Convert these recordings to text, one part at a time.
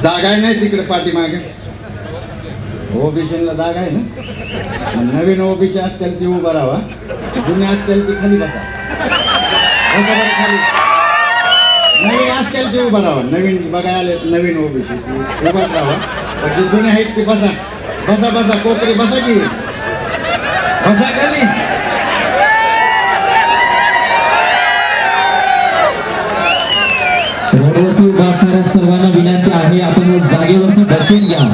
जागा आहे नाही तिकडे पाठीमागे ओबीसीला जागा आहे ना. नवीन ओबीसी असतील ती उभा राहा, जुने असतील ती खाली बसा. खाली नवीन असतील ते उभा राहा. नवीन बघायला नवीन ओबीसी उभाच राहा. जे जुने आहेत ते बसा बसा बसा. कोकरी बसा की बसा खाली. रोडवरती उभा असणाऱ्या सर्वांना विनंती आहे, आपण जागेवरती बसून घ्या.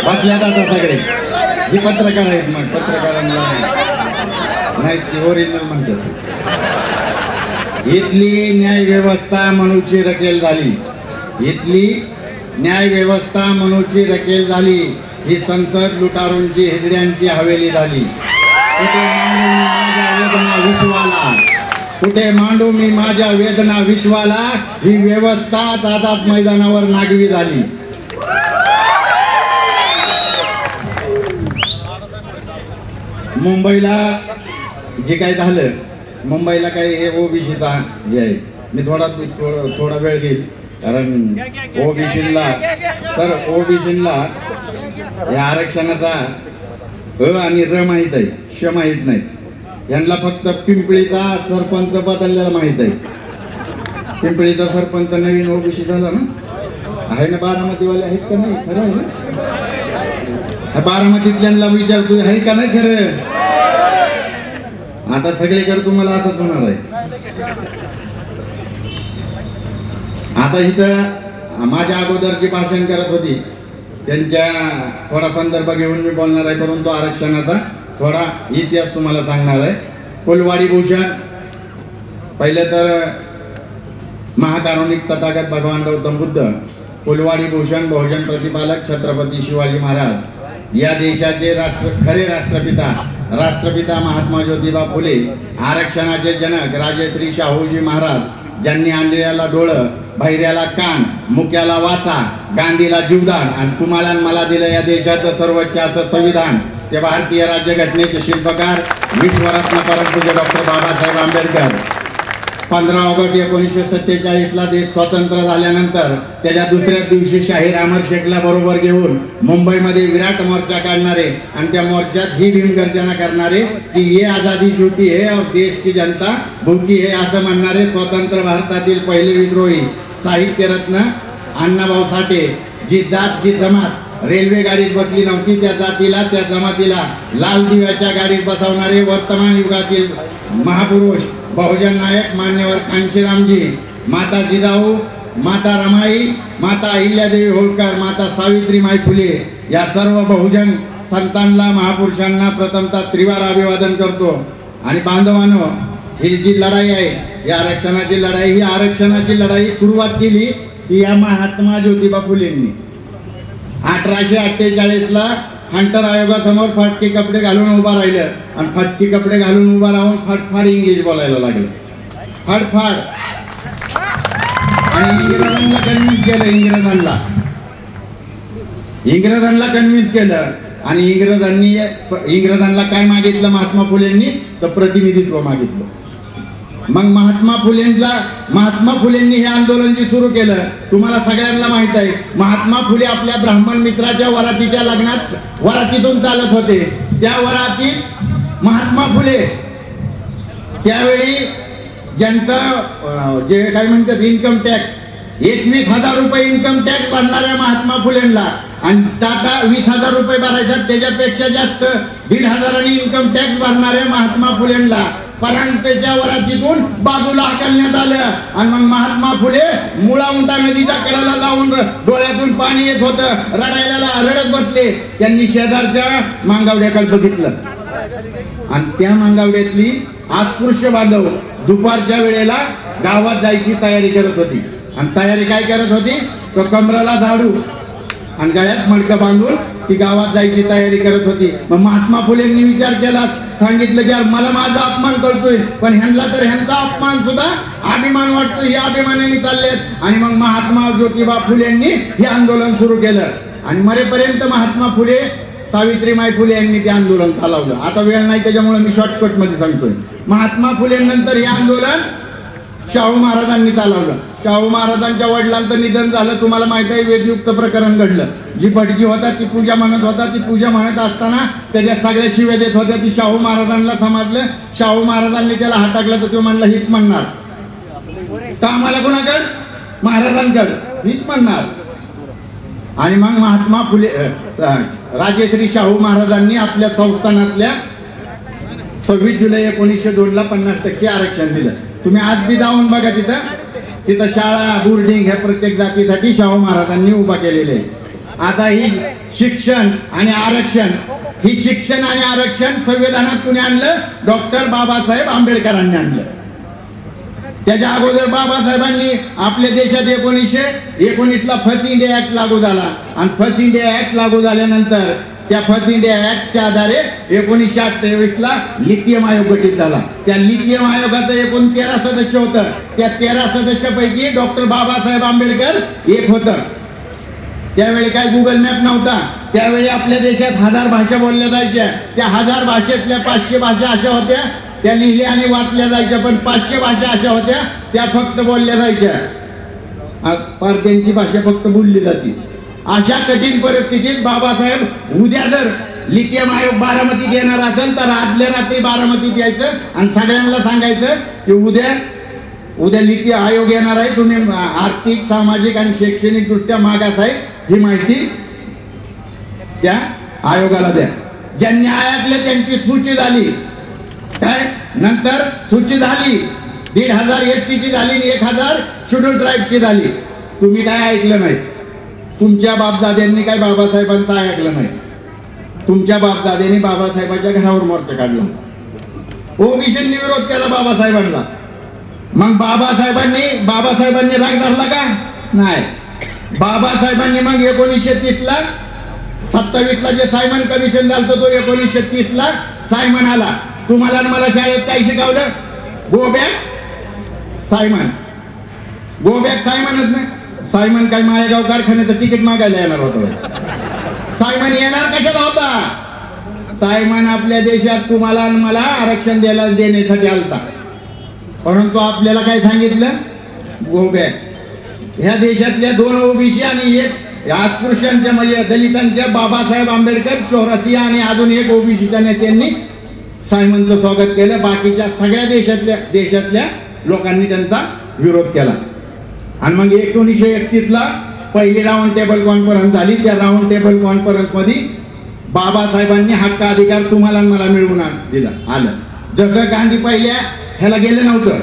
बसल्या जातात सगळे. ही पत्रकार आहेत, मग पत्रकारांना नाही ती ओरिजिनल म्हणतात. इथली न्याय व्यवस्था मनूची रकेल झाली. इथली न्याय व्यवस्था मनूची रकेल झाली. ही संसद लुटारूंची हिजड्यांची हवेली झाली. कुठे मांडू मी माझ्या वेदना विश्वाला. ही व्यवस्था आझाद मैदानावर नागवी झाली. मुंबईला जे काय झालं, मुंबईला काय हे ओबीसीचा हे आहे. मी थोडा वेळ घेईल कारण ओबीसीला या आरक्षणाचा अ आणि र माहीत आहे, श माहीत नाही. यांना फक्त पिंपळीचा सरपंच बदललेला माहीत आहे. पिंपळीचा सरपंच नवीन ओबीसी झाला ना, आहे ना. बारामतीवाले आहेत का नाही? खरं आहे ना. बारामतीतल्यांना विचारतो आहे का नाही खरं. आता सगळीकडे तुम्हाला असंच होणार आहे. आता इथं माझ्या अगोदर जी भाषण करत होती त्यांच्या थोडा संदर्भ घेऊन मी बोलणार आहे, परंतु आरक्षणाचा थोडा इतिहास तुम्हाला सांगणार आहे. फुलवाडी भूषण पहिले तर महाकारुणिक तथागत भगवान गौतम बुद्ध, फुलवाडी भूषण बहुजन प्रतिपालक छत्रपती शिवाजी महाराज, या देशाचे खरे राष्ट्रपिता महात्मा ज्योतिबा फुले, आरक्षणाचे जनक राजश्री शाहूजी महाराज, ज्यांनी आणलेल्याला डोळं, बहिऱ्याला कान, मुक्याला वाचा, गांधीला जीवदान आणि तुम्हाला मला दिलं या देशाचं सर्वोच्च असं संविधान. ते भारतीय राज्यघटनेचे शिल्पकार विश्वरत्न परमपूज्य डॉक्टर बाबासाहेब आंबेडकर. 15 ऑगस्ट 1947ला देश स्वतंत्र झाल्यानंतर त्याच्या दुसऱ्याच दिवशी शाहीर अमर शेखला बरोबर घेऊन मुंबईमध्ये विराट मोर्चा काढणारे आणि त्या मोर्चात ही भीमगर्जना करणारे की ये आजादी झूठी है और देश की जनता भूकी है असं म्हणणारे स्वतंत्र भारतातील पहिले विद्रोही साहित्यरत्न अण्णाभाऊ साठे. जी जात जी जमात रेल्वे गाडीत बसली नव्हती त्या जातीला त्या जमातीला लाल दिव्याच्या गाडीत बसवणारे वर्तमान युगातील महापुरुष बहुजन नायक मान्यवर कांशीरामजी, माता जिजाऊ, माता रमाई, माता अहिल्यादेवी होळकर, माता सावित्रीमाई फुले या सर्व बहुजन संतांना महापुरुषांना प्रथमतः त्रिवार अभिवादन करतो. आणि बांधवांनो, ही जी लढाई आहे या आरक्षणाची लढाई, ही आरक्षणाची लढाई सुरुवात केली ती या महात्मा ज्योतिबा फुलेंनी 1848ला हंटर आयोगासमोर फटके कपडे घालून उभा राहिलं आणि फटके कपडे घालून उभा राहून फटफाड इंग्लिश बोलायला लागलं. फटफाड. आणि इंग्रजांना कन्व्हिन्स केलं. इंग्रजांना कन्व्हिन्स केलं आणि इंग्रजांना काय मागितलं महात्मा फुलेंनी, तर प्रतिनिधित्व मागितलं. मग महात्मा फुलेंनी हे आंदोलन जे सुरू केलं, तुम्हाला सगळ्यांना माहित आहे. महात्मा फुले आपल्या ब्राह्मण मित्राच्या वरातीच्या लग्नात वरातीतून चालत होते. त्या वरातीत महात्मा फुले त्यावेळी ज्यांचं जे काय म्हणतात इन्कम टॅक्स 21,000 रुपये इन्कम टॅक्स भरणाऱ्या महात्मा फुलेंना आणि टाटा 20,000 रुपये भरायचा, त्याच्यापेक्षा जास्त 1,500 इन्कम टॅक्स भरणाऱ्या महात्मा फुलेंना परांजपेच्या वरातीतून बाजूला हाकलण्यात आलं. आणि मग महात्मा फुले मुळा उंटा नदीच्या कडेला जाऊन डोळ्यातून पाणी येत होतं, रडत बसले. त्यांनी शेजारच्या मांगावड्याकडे बघितलं आणि त्या मांगावड्यातली अस्पृश्य बांधव दुपारच्या वेळेला गावात जायची तयारी करत होती. आणि तयारी काय करत होती, तो कमराला झाडू आणि गळ्यात मडकं बांधून ती गावात जायची तयारी करत होती. मग महात्मा फुलेंनी विचार केला, सांगितलं की मला माझा अपमान कळतोय, पण ह्यांना तर ह्यांचा अपमान सुद्धा अभिमान वाटतो, हे अभिमानाने चाललेत. आणि मग महात्मा ज्योतिबा फुलेंनी हे आंदोलन सुरू केलं आणि मरेपर्यंत महात्मा फुले, सावित्रीमाई फुले यांनी ते आंदोलन चालवलं. आता वेळ नाही त्याच्यामुळे मी शॉर्टकट मध्ये सांगतोय. महात्मा फुले नंतर हे आंदोलन शाहू महाराजांनी चालवलं. शाहू महाराजांच्या वडिलांचं निधन झालं, तुम्हाला माहित आहे. वेदयुक्त प्रकरण घडलं. जी भटजी होता ती पूजा म्हणत होता, ती पूजा म्हणत असताना त्याच्या सगळ्या शिव्या देत होत्या. ती शाहू महाराजांना समजलं. शाहू महाराजांनी त्याला हटकलं तर तो म्हणला हीच म्हणणार का आम्हाला कोणाकडं, महाराजांकडं हीच म्हणणार. आणि मग महात्मा फुले राजेश्री शाहू महाराजांनी आपल्या संस्थानातल्या 26 जुलै 1902 ला 50% आरक्षण दिलं. तुम्ही आज बी जाऊन बघा, तिथं शाळा बोर्डिंग ह्या प्रत्येक जातीसाठी शाहू महाराजांनी उभा केलेले आहे. आता ही शिक्षण आणि आरक्षण, ही शिक्षण आणि आरक्षण संविधानात कुणी आणलं? डॉक्टर बाबासाहेब आंबेडकरांनी आणलं. त्याच्या अगोदर बाबासाहेबांनी आपल्या देशात 1919 ला फर्स्ट इंडिया ऍक्ट लागू झाला. आणि फर्स्ट इंडिया ऍक्ट लागू झाल्यानंतर त्या फर्स्ट इंडिया ऍक्टच्या आधारे 1928 ला लिथियम आयोग गठीत झाला. त्या लिथियम आयोगाचं एकूण 13 सदस्य होतं. त्या 13 सदस्यापैकी डॉक्टर बाबासाहेब आंबेडकर एक होतं. त्यावेळी काय गुगल मॅप नव्हता. त्यावेळी आपल्या देशात 1000 भाषा बोलल्या जायच्या. त्या 1000 भाषेतल्या 500 भाषा अशा होत्या त्या लिहिल्या आणि वाचल्या जायच्या, पण 500 भाषा अशा होत्या त्या फक्त बोलल्या जायच्या. त्यांची भाषा फक्त बोलली जाते. अशा कठीण परिस्थितीत बाबासाहेब उद्या जर लिथियम आयोग बारामतीत येणार असेल तर आदल्या रात्री बारामतीत यायचं आणि सगळ्यांना सांगायचं की उद्या लिथियम आयोग येणार आहे, तुम्ही आर्थिक, सामाजिक आणि शैक्षणिक दृष्ट्या मागास आहे ही माहिती त्या आयोगाला द्या. ज्यांनी ऐकलं त्यांची सूची झाली. काय नंतर सूची झाली 1,500 एसटीची झाली, 1,000 शेड्यूल ट्राईबची झाली. तुम्ही काय ऐकलं नाही. तुमच्या बापदाद्यांनी काय बाबासाहेबांचं ऐकलं नाही. तुमच्या बापदाद्यांनी बाबासाहेबांच्या घरावर मोर्चा काढला. ओबीसींनी विरोध केला बाबासाहेबांना. मग बाबासाहेबांनी राग धरला का? नाही. बाबासाहेबांनी मग 1930 ला 27 ला जे सायमन कमिशन झालं तो 1930 ला सायमन आला. तुम्हाला मला शाळेत काय शिकवलं? Go back Simon. Go back सायमनच नाही. सायमन काय माळेगाव कारखान्याचं तिकीट मागायला येणार होता? सायमन येणार कशाला होता? सायमन आपल्या देशात तुम्हाला आणि मला आरक्षण देण्यासाठी आलता. परंतु आपल्याला काय सांगितलं? Go back. ह्या देशातल्या 2 ओबीसी आणि 1 अस्पृश्यांच्या म्हणजे दलितांच्या बाबासाहेब आंबेडकर, चौरसिया आणि अजून 1 ओबीसीच्या नेत्यांनी सायमनचं स्वागत केलं. बाकीच्या सगळ्या देशातल्या लोकांनी त्यांचा विरोध केला. आणि मग 1931 ला पहिली राऊंड टेबल कॉन्फरन्स झाली. त्या राऊंड टेबल कॉन्फरन्स मध्ये बाबासाहेबांनी हक्क अधिकार तुम्हाला मला मिळवून आलं. जसं गांधी पहिल्या ह्याला गेलं नव्हतं,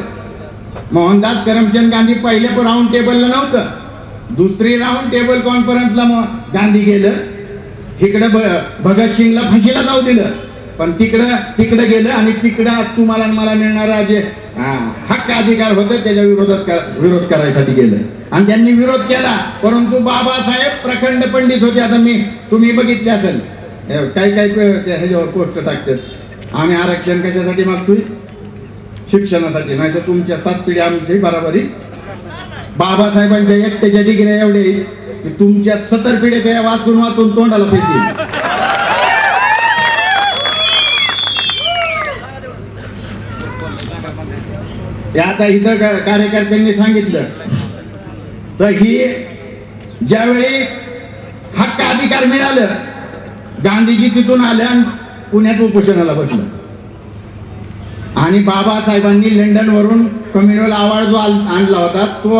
मोहनदास करमचंद गांधी पहिल्या राऊंड टेबलला नव्हतं. दुसरी राऊंड टेबल कॉन्फरन्सला गांधी गेलं. इकडं भगतसिंगला फाशीला जाऊ दिलं, पण तिकडं गेलं आणि तिकडं तुम्हाला मला मिळणारा जे हक्क अधिकार होते त्याच्या विरोध करायसाठी गेलं. आणि त्यांनी विरोध केला. परंतु बाबासाहेब प्रखंड पंडित होते. आता तुम्ही बघितले असेल काय ह्याच्यावर पोस्ट टाकतात, आम्ही आरक्षण कशासाठी मागतोय? शिक्षणासाठी. नाही तर तुमच्या 7 पिढ्या आमची बराबरी. बाबासाहेबांच्या एकट्याच्या डिग्र्या एवढे की तुमच्या 70 पिढ्या त्या वाचून तोंडाला फेकतील. ते आता इथं कार्यकर्त्यांनी सांगितलं तर ही ज्यावेळी हक्क अधिकार मिळालं, गांधीजी तिथून आले आणि पुण्यात उपोषणाला बसलं. आणि बाबासाहेबांनी लंडन वरून कम्युनल अवॉर्ड जो आणला होता तो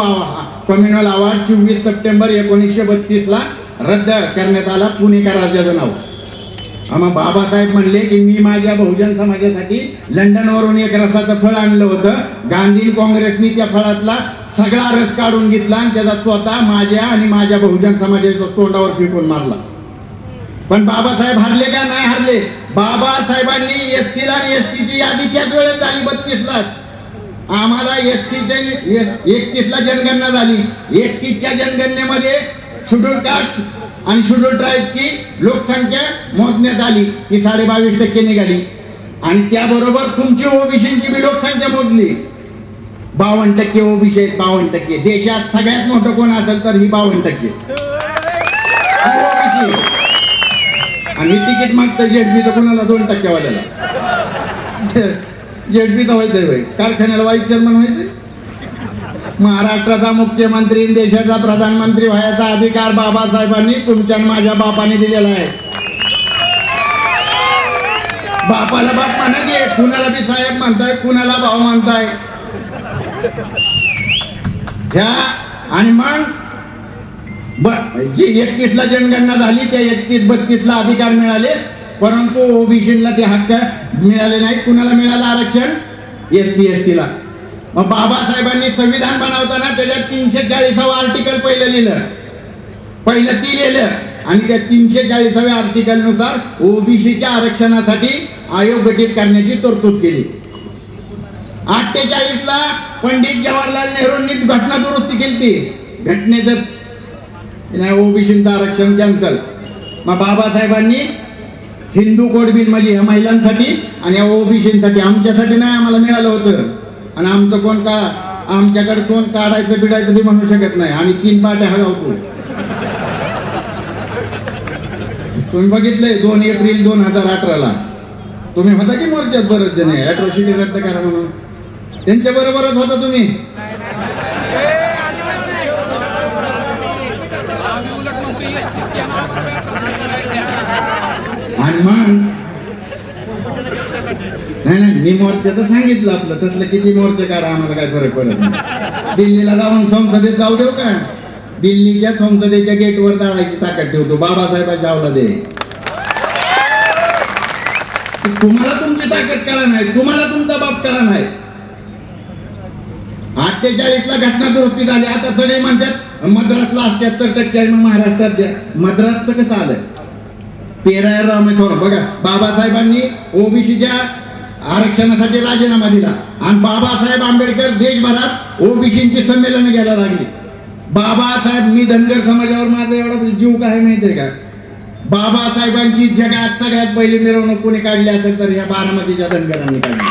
कम्युनल अवॉर्ड 24 सप्टेंबर 1932 ला रद्द करण्यात आला पुणे कराराच्या नाव. मग बाबासाहेब म्हणले की मी माझ्या बहुजन समाजासाठी लंडन वरून एक रसाचं फळ आणलं होतं. गांधी काँग्रेसनी त्या फळातला सगळा रस काढून घेतला आणि त्याचा स्वतः माझ्या आणि माझ्या बहुजन समाजाच्या तोंडावर फेकून मारला. पण बाबासाहेब हरले का? नाही हरले. बाबासाहेबांनी एसटीला आणि एसटीची यादी त्याच वेळेस झाली 32 ला. आम्हाला 31 ला जनगणना झाली. 31च्या जनगणनेमध्ये शेड्यूल कास्ट आणि शेड्यूल ट्राईबची लोकसंख्या मोजण्यात आली. ती 22.5% निघाली. आणि त्याबरोबर तुमची ओबीसीची बी लोकसंख्या मोजली. 52% ओबीसी आहेत. 52%. देशात सगळ्यात मोठं कोण असेल तर ही 52%. आणि तिकीट मागतं जेडबी तर कोणाला 2% वाल्याला. जेडबी तर व्हायचंय भाई. कारखान्याला वाईस चेअरमन व्हायचंय. महाराष्ट्राचा मुख्यमंत्री देशाचा प्रधानमंत्री व्हायचा अधिकार बाबासाहेबांनी तुमच्या आणि माझ्या बापाने दिलेला आहे. बापाला बाप म्हणा की कुणाला बी साहेब म्हणताय, कुणाला भाऊ म्हणताय ह्या. आणि मग 31 ला जनगणना झाली, त्या 31-32 ला अधिकार मिळाले, परंतु ओबीसीला ते हक्क मिळाले नाही. कुणाला मिळालं आरक्षण? SC ST ला. मग बाबासाहेबांनी संविधान बनवताना त्याच्यात 340वा आर्टिकल पहिलं लिहिलं, पहिलं ती लिहिलं आणि त्या 340व्या आर्टिकल नुसार ओबीसीच्या आरक्षणासाठी आयोग गठीत करण्याची तरतूद केली. 48 ला पंडित जवाहरलाल नेहरूंनी घटना दुरुस्ती केली. घटनेचं ओबीसीचं आरक्षण कॅन्सल. मग बाबासाहेबांनी हिंदू कोड बिल म्हणजे ह्या महिलांसाठी आणि या ओबीसीसाठी, आमच्यासाठी नाही आम्हाला मिळालं होतं. आणि आमचं कोण का आमच्याकडे कोण काढायचं बिडायचं बी म्हणू शकत नाही. आम्ही 3 पाट्या हलवतो. तुम्ही बघितलंय 2 एप्रिल 2018 तुम्ही होता की मोर्चात बरंच जण अॅट्रॉसिटी रद्द करा म्हणून, त्यांच्या बरोबरच होता तुम्ही. आणि मग नाही मी मोर्चाचं सांगितलं आपलं, तसलं किती मोर्चे काढा आम्हाला काय फरक पडत नाही. दिल्लीला जाऊन संसदेत जाऊ देऊ का? दिल्लीच्या संसदेच्या गेटवर जाळायची ताकद ठेवतो बाबासाहेबांच्या अवलादे. तुम्हाला तुमची ताकद कळा नाही, तुम्हाला तुमचा बाप कळा नाही. 48 ला घटना दुरुस्ती झाली. आता सगळे म्हणतात मद्रासला 78% आहे, मग महाराष्ट्रात द्या. मद्रासचं कसं आलं? पेरायर रामेश्वर बघा, बाबासाहेबांनी ओबीसीच्या आरक्षणासाठी राजीनामा दिला आणि बाबासाहेब आंबेडकर देशभरात ओबीसीची संमेलन घ्यायला लागली. बाबासाहेब, मी धनगर समाजावर माझा एवढा जीव काय माहितीये का? बाबासाहेबांची जगात सगळ्यात पहिली मिरवणूक कोणी काढली असेल तर या बारामतीच्या धनगरांनी काढली.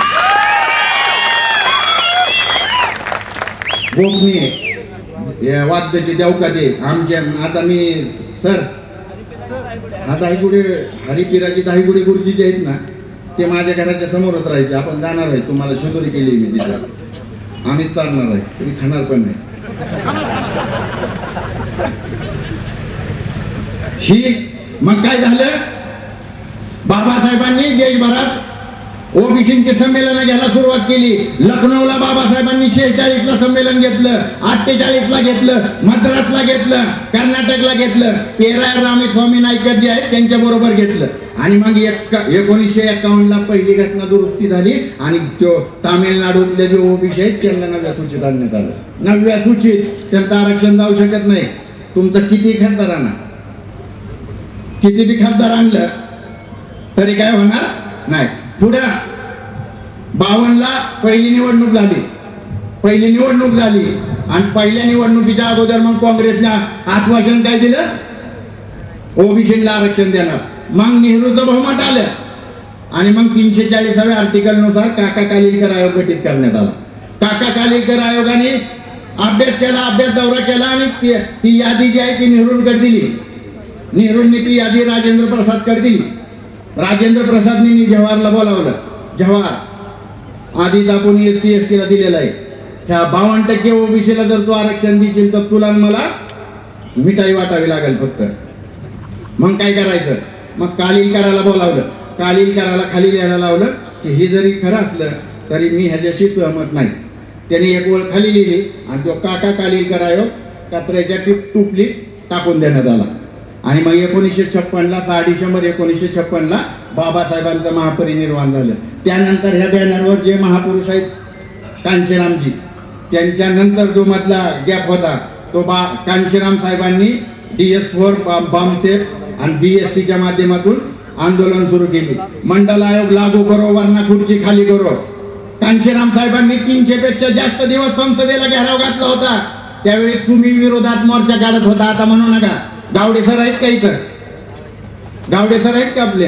गोपनीय वाद्याची देवका दे आमच्या. आता मी सर आता हायगुडे हरिपिराची दाहीगुडे गुरुजी जे आहेत ना, ते माझ्या घराच्या समोरच राहायचे. आपण जाणार आहे, तुम्हाला शिदोरी केली मी तिथं, आम्हीच चालणार आहे, तुम्ही खाणार पण नाही. ही मग काय झालं? बाबासाहेबांनी देशभरात ओबीसीचे संमेलन घ्यायला सुरुवात केली. लखनौला बाबासाहेबांनी 46 ला संमेलन घेतलं, 48 ला घेतलं, मद्रासला घेतलं, कर्नाटकला घेतलं, पेरायर रामेस्वामी नाईकर जे आहेत त्यांच्या बरोबर घेतलं. आणि मग 1951 ला पहिली घटना दुरुस्ती झाली आणि तो तामिळनाडूतले जे ओबीसी आहेत त्यांना 9व्या सूचीत आणण्यात आलं. 9व्या सूचीत त्यांचं आरक्षण जाऊ शकत नाही. तुमचं किती खासदार आणा, किती बी खासदार आणलं तरी काय होणार नाही. पुढे 52 ला पहिली निवडणूक झाली. आणि पहिल्या निवडणुकीच्या अगोदर मग काँग्रेसने आश्वासन काय दिलं? ओबीसीला आरक्षण देणार. मग नेहरूचं बहुमत आलं आणि मग 340व्या आर्टिकल नुसार काका कालेलकर आयोग गठीत करण्यात आला. काका कालेलकर आयोगाने अभ्यास दौरा केला आणि ती यादी जी आहे ती नेहरूंकडे दिली. नेहरूंनी ती यादी राजेंद्र प्रसादकडे दिली. राजेंद्र प्रसादनी जवाहरला बोलावलं. जवाहर, आधीच आपण SC ST ला दिलेला आहे, ह्या 52% ओबीसीला जर तू आरक्षण देशील तर तुला मला मिठाई वाटावी लागेल फक्त. मग काय करायचं? मग कालेलकराला बोलावलं. कालेलकराला खाली लिहायला लावलं की हे जरी खरं असलं तरी मी ह्याच्याशी सहमत नाही. त्यांनी एक ओळ खाली लिहिली आणि तो काका कालेलकर आयोग कचऱ्याच्या टुपलीत टाकून देण्यात आला. आणि मग 1956 6 डिसेंबर 1956 बाबासाहेबांचं महापरिनिर्वाण झालं. त्यानंतर ह्या बॅनरवर जे महापुरुष आहेत कांशीरामजी, त्यांच्यानंतर जो मधला गॅप होता तो कांशीराम साहेबांनी DS4 बॉम्बसेफ आणि BSTच्या माध्यमातून आंदोलन सुरू केली. मंडल आयोग लागू करो वरना खुर्ची खाली करो. कांशीराम साहेबांनी 300 पेक्षा जास्त दिवस संसदेला घेराव घातला होता. त्यावेळी तुम्ही विरोधात मोर्चा काढत होता. आता म्हणू नका. गावडे सर आहेत का इथं? गावडे सर आहेत का आपले?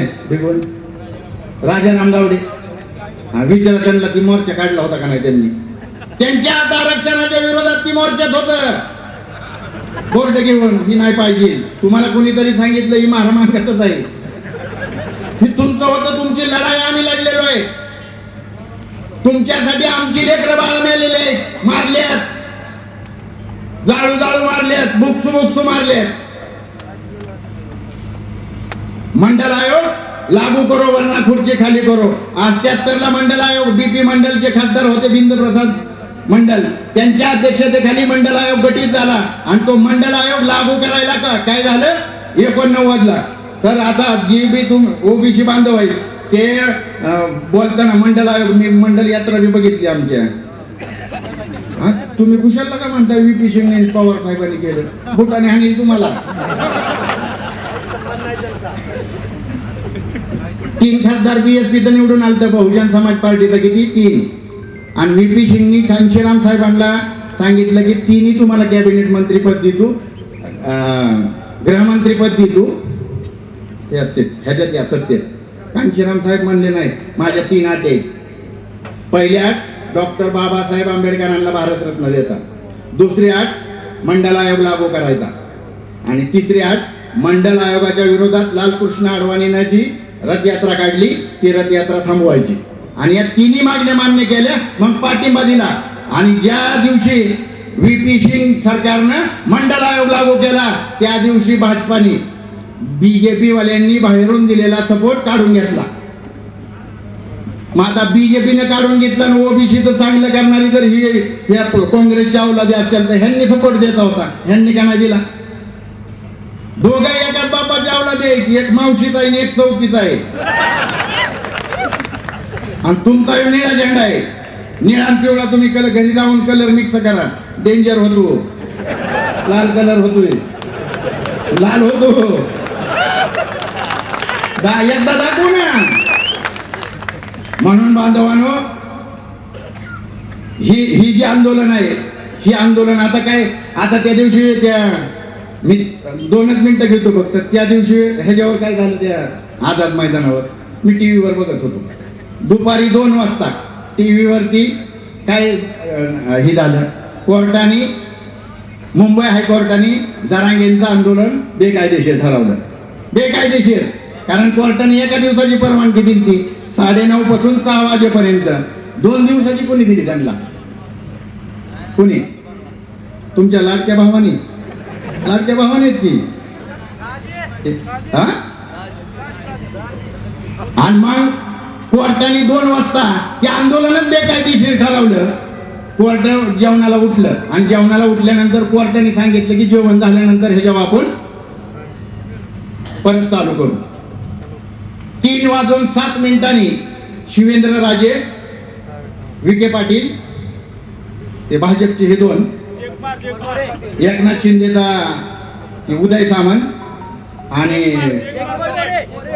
राजाराम गावडे, विचार त्यांना ती मोर्चा काढला होता का नाही त्यांनी? त्यांच्या आरक्षणाच्या विरोधात ती मोर्चात होतं. बोर्ड घेऊन ही नाही पाहिजे. तुम्हाला कोणीतरी सांगितलं ही महारामांगतच आहे. ही तुमचं होतं, तुमची लढाई आम्ही लढलेलो आहे. तुमच्यासाठी आमची लेकरं बाळ मेलेले मारल्यात. जाळू जाळू मारलेत, बुकसू मारलेत. मंडल आयोग लागू करो वरना खुर्ची खाली करो. 78 ला मंडल आयोग, बीपी मंडलचे खासदार होते बिंदुप्रसाद मंडल, त्यांच्या अध्यक्षतेखाली मंडल आयोग गठीत झाला आणि तो मंडल आयोग लागू करायला काय झालं 89 ला. तर आता जी बी ओबीसी बांधव आहेत ते बोलताना मंडल आयोग, मी मंडल यात्रा बी बघितली आमच्या. तुम्ही कुशाला का म्हणता VP सिंग पवार साहेबांनी केलं, बुटाने हानी तुम्हाला. 3 खासदार BSP तर निवडून आलं बहुजन समाज पार्टीचं, किती 3. आणि VP सिंगनी घनश्याम साहेबांना सांगितलं की 3ही तुम्हाला कॅबिनेट मंत्रीपद देतो, गृहमंत्रीपद देतो. ह्याच्यात या सत्य घनश्याम साहेब म्हणले नाही, माझ्या 3 अटी आहेत. पहिल्या अट डॉक्टर बाबासाहेब आंबेडकरांना भारतरत्न देता, दुसरी अट मंडल आयोग लागू करायचा, आणि तिसरी अट मंडल आयोगाच्या विरोधात लालकृष्ण अडवाणीनं जी रथयात्रा काढली ती रथयात्रा थांबवायची. आणि या 3ही मागण्या मान्य केल्या, मग पाठिंबा दिला. आणि ज्या दिवशी VP सिंग सरकारनं मंडल आयोग लागू केला त्या दिवशी भाजपाने BJP वाल्यांनी बाहेरून दिलेला सपोर्ट काढून घेतला. मग आता BJPने काढून घेतला आणि ओबीसीचं चांगलं करणारी जर ही काँग्रेसच्या अवलादी असेल तर ह्यांनी सपोर्ट देता होता, ह्यांनी का नाही दिला. दोघं एकाच बापाच्या अवलादी आहे, एक मावशीचा आहे आणि एक चौकीचा आहे. आणि तुमचा निळा झेंडा आहे, निळा आणि पिवळा. तुम्ही घरी जाऊन कलर मिक्स करा, डेंजर होतो. लाल कलर होतोय, लाल होतो. एकदा दाखवू ना. म्हणून बांधवांनो, ही जी आंदोलन आहे, ही आंदोलन आता काय, आता त्या दिवशी त्या मी 2च मिनिटं घेतो फक्त. त्या दिवशी ह्याच्यावर काय झालं त्या आझाद मैदानावर, मी टीव्हीवर बघत होतो. दुपारी 2 वाजता टीव्हीवरती काय हे झालं, कोर्टाने, मुंबई हायकोर्टाने जरांगेंचं आंदोलन बेकायदेशीर ठरवलं. बेकायदेशीर कारण कोर्टाने एका दिवसाची परवानगी दिली ती 9:30 पासून 6 वाजेपर्यंत. 2 दिवसाची कोणी दिली त्यांना? कोणी? तुमच्या लाडक्या भावानी की हा? आणि मग कोर्टाने 2 वाजता ते आंदोलनच बेकायदेशीर ठरवलं. कोर्ट जेवणाला उठलं आणि जेवणाला उठल्यानंतर कोर्टाने सांगितलं की जेवण झाल्यानंतर ह्याच्यावर आपण परत चालू करू. 3:07 शिवेंद्रराजे विखे पाटील, ते भाजपचे हे 2, एकनाथ शिंदेचा उदय सामंत आणि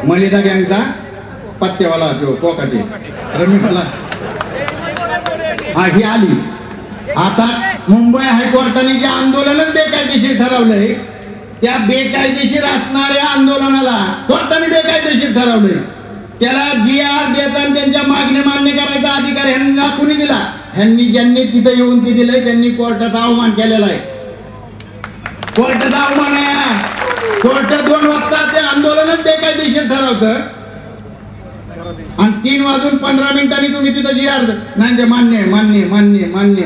मलिदा गँगचा पत्त्यावाला तो कोकाटे रमेशला, ही आली. आता मुंबई हायकोर्टाने जे आंदोलनच बेकायदेशीर ठरवलंय त्या बेकायदेशीर असणाऱ्या आंदोलनाला कोर्टाने बेकायदेशीर ठरवलंय. त्याला GR देताना त्यांच्या मागण्या मान्य करायचा अधिकार ह्यांना कुणी दिला? ह्यांनी, ज्यांनी तिथे येऊन ती दिलंय त्यांनी कोर्टाचा अवमान केलेला आहे. कोर्टाचा अवमान आहे. कोर्ट 2 वाजता ते आंदोलनच बेकायदेशीर ठरवतं आणि 3:15 तुम्ही तिथं GR नाही, मान्य मान्य मान्य मान्य.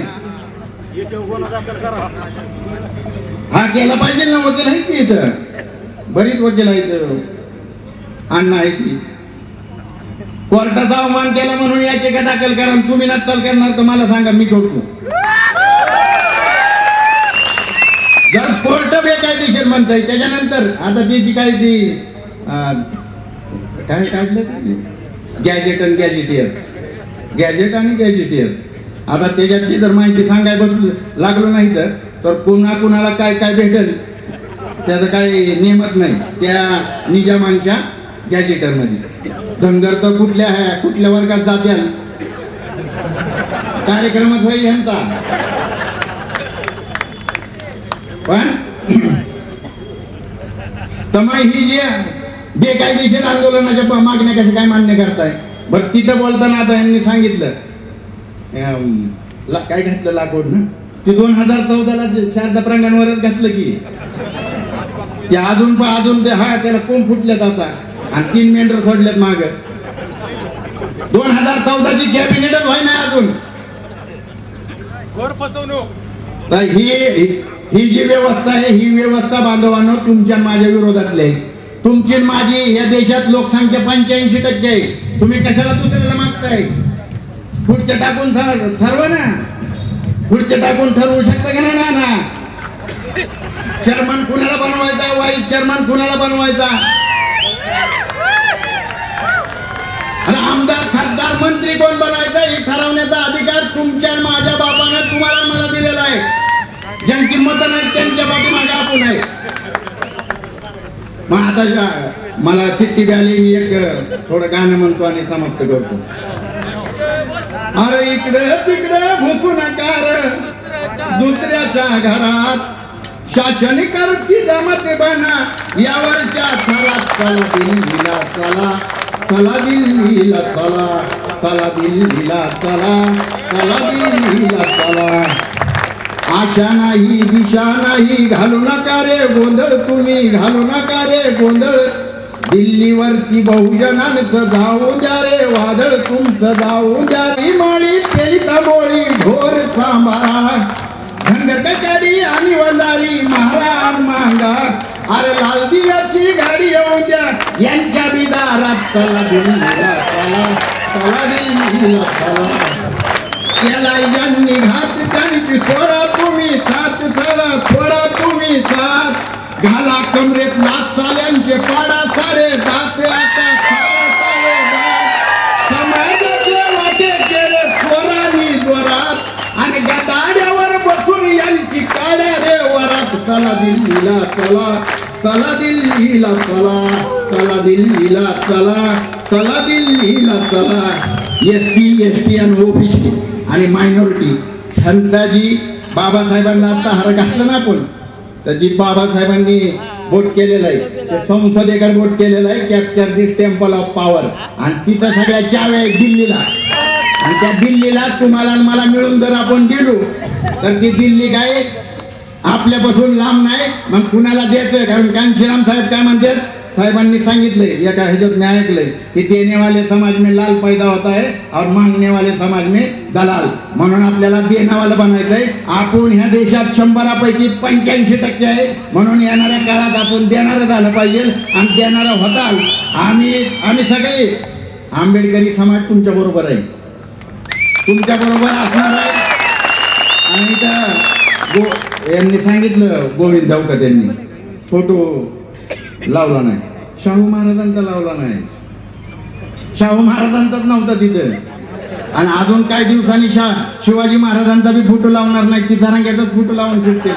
हा केला पाहिजे ना. वकील आहेत की इथं, बरीच वकील आहेत, अण्णा आहे ती. कोर्टाचा अवमान केला म्हणून याचिका दाखल करा. तुम्ही नक्कल करणार तर मला सांगा, मी करतो. जर कोर्ट बेकायदेशीर म्हणताय त्याच्यानंतर आता त्याची काय ती काय काढलं, गॅजेट आणि गॅजेटियर, गॅजेट आणि गॅजेटियर. आता त्याच्यातली जर माहिती सांगायला लागलो नाही तर कुणाला काय काय भेटेल त्याचं काही नियमत नाही त्या निजामांच्या गॅजेटरमध्ये. धनगर तर कुठल्या वर्गात जात्याल, कार्यक्रमात होईल ह्यांचा. पण तमाई ही जी बेकायदेशीर आंदोलनाच्या मागण्या कशा काय मान्य करताय? बरं, तिथं बोलताना आता यांनी सांगितलं काय घातलं लाकूड ना, ते 2014ला शारदा प्रांगणवरच घातलं की ते अजून ते हा त्याला कोंब फुटल्यात आता आणि 3 मेंढर सोडल्यात माग. 2014ची कॅबिनेटच व्हाय नाही अजून. घोर फसवणूक. ही ही जी व्यवस्था आहे ही व्यवस्था बांधवांनो तुमच्या माझ्या विरोधातली आहे. तुमची आणि माझी या देशात लोकसंख्या 85% आहे. तुम्ही कशाला दुसऱ्याला मागताय? पुढच्या टाकून ठरवा ना. पुढच्या टाकून ठरवू शकता का नाही ना? चेअरमन कुणाला बनवायचा, वाईस चेअरमन कुणाला बनवायचा, आणि आमदार खासदार मंत्री कोण बनायचा हे ठरवण्याचा अधिकार तुमच्या आणि माझ्या बापानं तुम्हाला मला दिलेला आहे. ज्यांची मतं नाही त्यांच्या पाठीमागे आपण आहे. मग आता मला चिठ्ठी द्याली, मी एक थोडं गाणं म्हणतो आणि समाप्त करतो. अरे इकडे तिकडे घुसू नका दुसऱ्याच्या घरात, शासन करती जमत बना यावरच्या थरात. चला दिल्लीला चला, चला दिल्लीला चला, चला दिल्लीला चला, चला दिल्लीला चला. आशा नाही दिशा नाही घालू नका रे गोंधळ, तुम्ही घालू नका रे गोंधळ. दिल्लीवरती बहुजनांचं जाऊ द्या रे वादळ, तुमचं जाऊ द्या. माळी तेलिता बोळी ढोर सांभाळा, धंडककारी आणि वंजारी महाराज मांगा. अरे लाल दिव्याची गाडी येऊन द्या यांच्या बिदारात. चला दिल्लीला चला, चला दिल्लीला चला. त्याला यांनी घात त्यांची सोडा तुम्ही साथ, चला सोडा तुम्ही साथ. घाला कमरेत नाच चाल्यांचे पाडा सारे दात. आता सारे सारे दात समाजाचे वाटे केले चोरांनी जोरात, आणि गदाड्यावर बसून यांची काड्या रे वरात. चला दिल्लीला चला, चला दिल्लीला चला, चला दिल्लीला चला, चला दिल्लीला चला. SC ST आणि OBC आणि मायनॉरिटी ह्यांचा जी बाबासाहेबांना आता हार घातला ना आपण, तर जी बाबासाहेबांनी बोट केलेलं आहे ते संसदेकडे बोट केलेलं आहे, capture the temple of power. आणि तिथं सगळ्या चाव्या आहेत दिल्लीला. आणि त्या दिल्लीला तुम्हाला आणि मला मिळून जर आपण गेलो तर ती दिल्ली काय आपल्यापासून लांब नाही. मग कुणाला द्यायचं? कारण कांशीराम साहेब काय म्हणतात, साहेबांनी सांगितलंय एका ह्याच्यात मी ऐकलंय की देने वाले समाज में लाल पैदा होता है और मांगने वाले समाज में दलाल. म्हणून आपल्याला देणावाला बनायचंय. आपण ह्या देशात 100पैकी 85% आहे. म्हणून येणाऱ्या काळात आपण देणारं झालं पाहिजे आणि देणारं होताल. आम्ही सगळे आंबेडकरी समाज तुमच्या बरोबर आहे, तुमच्या बरोबर असणार आहे. आणि त्या यांनी सांगितलं गोविंद धावकर यांनी फोटो लावला नाही, शाहू महाराजांचा लावला नाही. शाहू महाराजांचाच नव्हता तिथं. आणि अजून काही दिवसांनी शिवाजी महाराजांचा बी फोटो लावणार नाही, ती सारंग्याचाच फोटो लावून फिरते.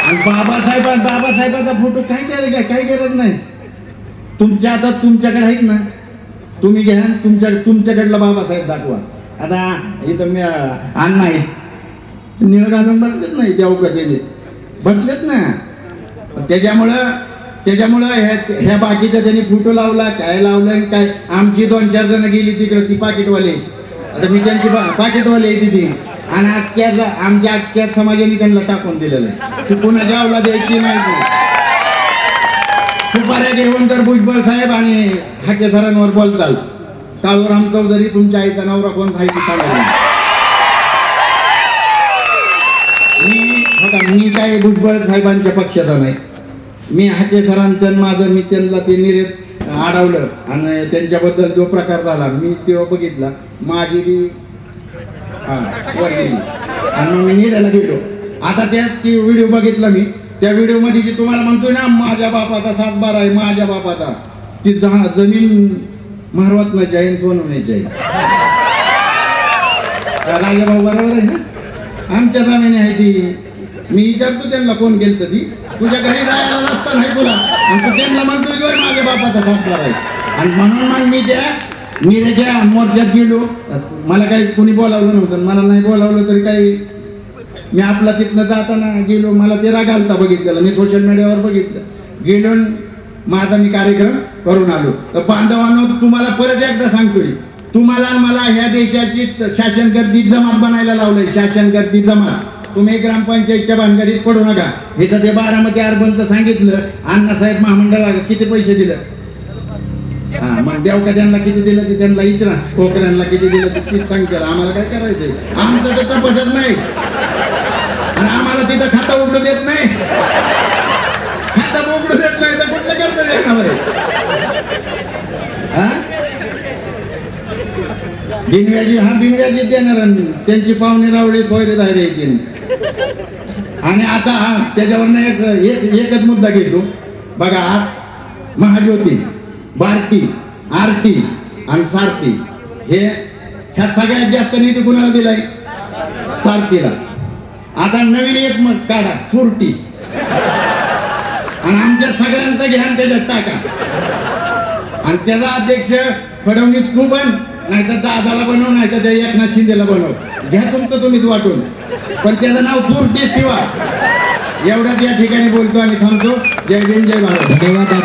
आणि बाबासाहेबाचा फोटो काही गरज नाही. तुमच्या आता तुमच्याकडे आहेत ना, तुम्ही घ्या तुमच्याकडला बाबासाहेब दाखवा. आता इथं मी अण्णा आहेत, निळ घालून बसलेच नाही, देऊ का ते बसलेत ना. त्याच्यामुळं ह्या बाकीच्या त्यांनी फोटो लावला, काय लावलं काय. आमची 2-4 जण गेली तिकडे, ती पाकिटवाले. आता मी त्यांची पाकिटवाले आहे तिथे. आणि आमच्या अख्ख्या समाजाने त्यांना टाकून दिलेलं आहे. ती पुन्हा गावला द्यायची नाही. सुपाऱ्या घेऊन तर भुजबळ साहेब आणि हाके सरांवर बोलताल. काळूराम चौधरी तुमच्या आईचा नवरा कोण माहिती सांगा. मी काय भुजबळ साहेबांच्या पक्षाचा नाही. मी हाके सरांचं माझं मी त्यांना ते निरेत अडवलं आणि त्यांच्याबद्दल जो प्रकार झाला मी तेव्हा बघितला. माझी बी वर गेली आणि मग मी निऱ्याला गेलो. आता ती व्हिडिओ बघितला मी. त्या व्हिडिओ मध्ये जी तुम्हाला म्हणतोय ना माझ्या बापाचा 7-12 आहे, माझ्या बापाचा, ती जमीन महारवतनाची आहे, सोनवण्याची आहे. राजाभाऊ बरोबर आहे ना, आमच्या जमिनी आहे ती. मी विचारतो त्यांना कोण गेलं ती, तुझ्या घरी जायला रस्ता नाही तुला, आणि तू त्यांना म्हणतोय माझ्या बापाचा 7-12 आहे. आणि म्हणून मग मी त्या निऱ्याच्या मोर्चात गेलो. मला काही कोणी बोलावलं नव्हतं, मला नाही बोलावलं तरी काही मी आपला तिथनं जाताना गेलो. मला ते राग आलता बघितलेला, मी सोशल मीडियावर बघितलं. गेलो माझा मी कार्यक्रम करून आलो. तर बांधवांनो तुम्हाला परत एकदा सांगतोय, तुम्हाला मला ह्या देशाची शासन गर्दी जमात बनायला लावलंय. शासन गर्दी जमात. तुम्ही ग्रामपंचायतच्या भानगडीत पडू नका. हे तर ते बारामती अर्बनचं सांगितलं. अण्णासाहेब महामंडळाला किती पैसे दिलं, मग देवका त्यांना किती दिलं ते त्यांना विचारा. कोकऱ्यांना किती दिलं ते तीच सांगतात. आम्हाला काय करायचंय, आमचं तर तपासत नाही. आणि आम्हाला तिथं खातं उघडू देत नाही, खातं उघडू देत नाही तर कुठलं कर्ज देणार आहे? हा? बिनव्याजी बिनव्याजी देणार आणि त्यांची पाहुणे रावळे पोयरे धायरे येतील. आणि आता त्याच्यावरनं एकच मुद्दा घेतो बघा. महाज्योती, बार्टी, आरटी आणि सारथी ह्या सगळ्यात जास्त निधी कुणाला दिलाय? सारथीला. आता नवीन एक मग काढा चुरटी, आणि आमच्या सगळ्यांचं घ्या आणि त्याच्यात टाका. आणि त्याचा अध्यक्ष फडणवीस तू बन, नाही तर दादाला बनव, नाही तर त्या एकनाथ शिंदेला बनव. घ्या तुमचं तुम्हीच वाटून, पण त्याचं नाव चुरटी ठेवा. एवढ्याच या ठिकाणी बोलतो आणि थांबतो. जय भीम, जय भारत. धन्यवाद.